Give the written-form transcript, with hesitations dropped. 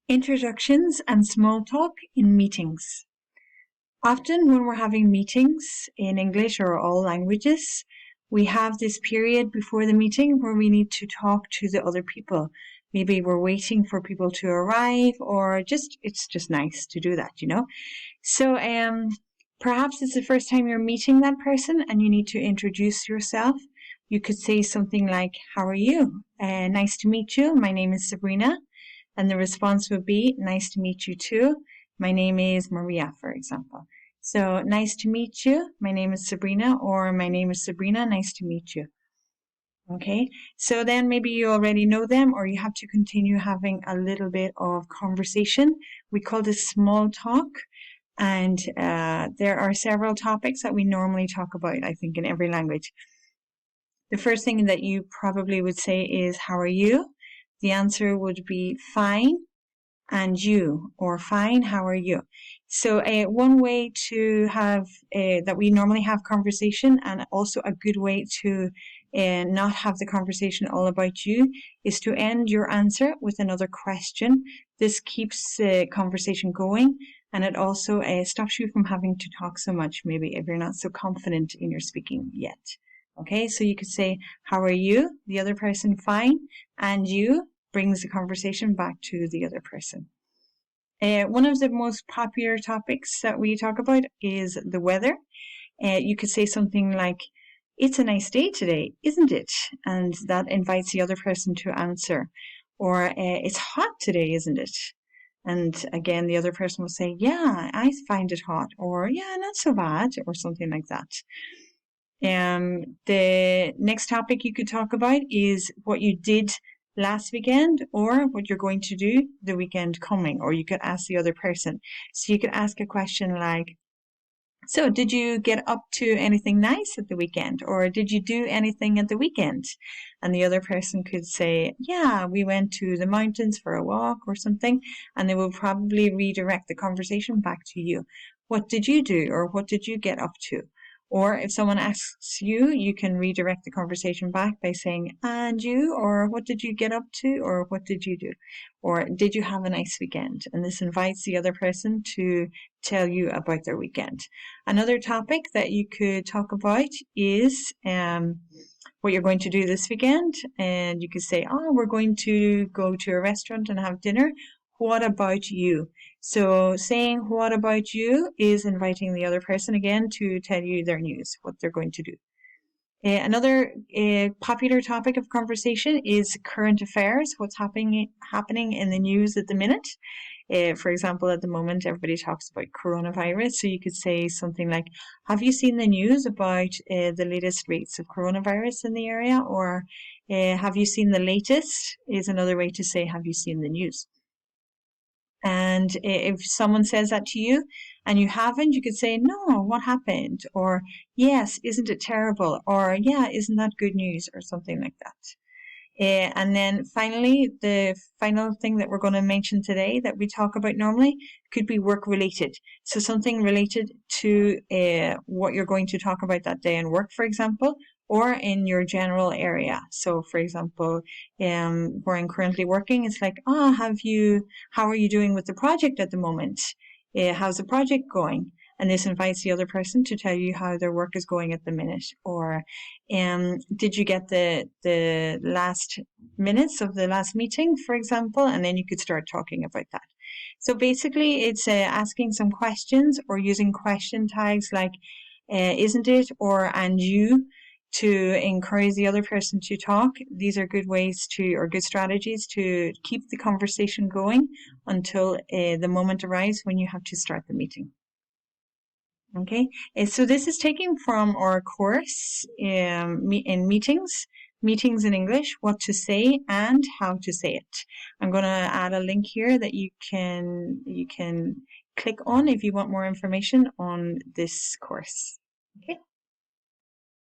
Introductions and small talk in meetings. Often when we're having meetings in English or all languages, we have this period before the meeting where we need to talk to the other people. Maybe we're waiting for people to arrive, or it's just nice to do that, So perhaps it's the first time you're meeting that person and you need to introduce yourself. You could say something like, "How are you? Nice to meet you. My name is Sabrina." And the response would be, "Nice to meet you too. My name is Maria," for example. So, "Nice to meet you. My name is Sabrina," or "My name is Sabrina. Nice to meet you." Okay, so then maybe you already know them, or you have to continue having a little bit of conversation. We call this small talk. And there are several topics that we normally talk about, I think, in every language. The first thing that you probably would say is, "How are you?" The answer would be "Fine," and "you," or "Fine, how are you?" So one way to have that we normally have conversation, and also a good way to not have the conversation all about you, is to end your answer with another question. This keeps the conversation going, and it also stops you from having to talk so much, maybe if you're not so confident in your speaking yet. Okay, so you could say, "How are you?" The other person, "Fine," and "you" brings the conversation back to the other person. One of the most popular topics that we talk about is the weather. You could say something like, "It's a nice day today, isn't it?" And that invites the other person to answer. Or, "It's hot today, isn't it?" And again, the other person will say, "Yeah, I find it hot," or "Yeah, not so bad," or something like that. The next topic you could talk about is what you did last weekend, or what you're going to do the weekend coming, or you could ask the other person. So you could ask a question like, "So did you get up to anything nice at the weekend?" Or "Did you do anything at the weekend?" And the other person could say, "Yeah, we went to the mountains for a walk," or something, and they will probably redirect the conversation back to you. "What did you do?" or "What did you get up to?" Or if someone asks you, you can redirect the conversation back by saying, "And you?" or "What did you get up to?" or "What did you do?" or "Did you have a nice weekend?" And this invites the other person to tell you about their weekend. Another topic that you could talk about is what you're going to do this weekend. And you could say, "Oh, we're going to go to a restaurant and have dinner. What about you?" So saying "What about you?" is inviting the other person again to tell you their news, what they're going to do. Another popular topic of conversation is current affairs, what's happening in the news at the minute. For example, at the moment, everybody talks about coronavirus. So you could say something like, "Have you seen the news about the latest rates of coronavirus in the area?" Or "Have you seen the latest?" is another way to say, "Have you seen the news?" And if someone says that to you and you haven't, you could say, "No, what happened?" Or "Yes, isn't it terrible?" Or "Yeah, isn't that good news?" or something like that. And then finally, the final thing that we're going to mention today that we talk about normally could be work related. So something related to what you're going to talk about that day in work, for example, or in your general area. So for example, where I'm currently working, it's like, "Oh, how are you doing with the project at the moment? How's the project going?" And this invites the other person to tell you how their work is going at the minute. Or "Did you get the last minutes of the last meeting," for example, and then you could start talking about that. So basically it's asking some questions or using question tags like "Isn't it?" or "And you?" to encourage the other person to talk. These are good ways or good strategies to keep the conversation going until the moment arrives when you have to start the meeting. Okay, so this is taken from our course in meetings in English, what to say and how to say it. I'm going to add a link here that you can click on if you want more information on this course.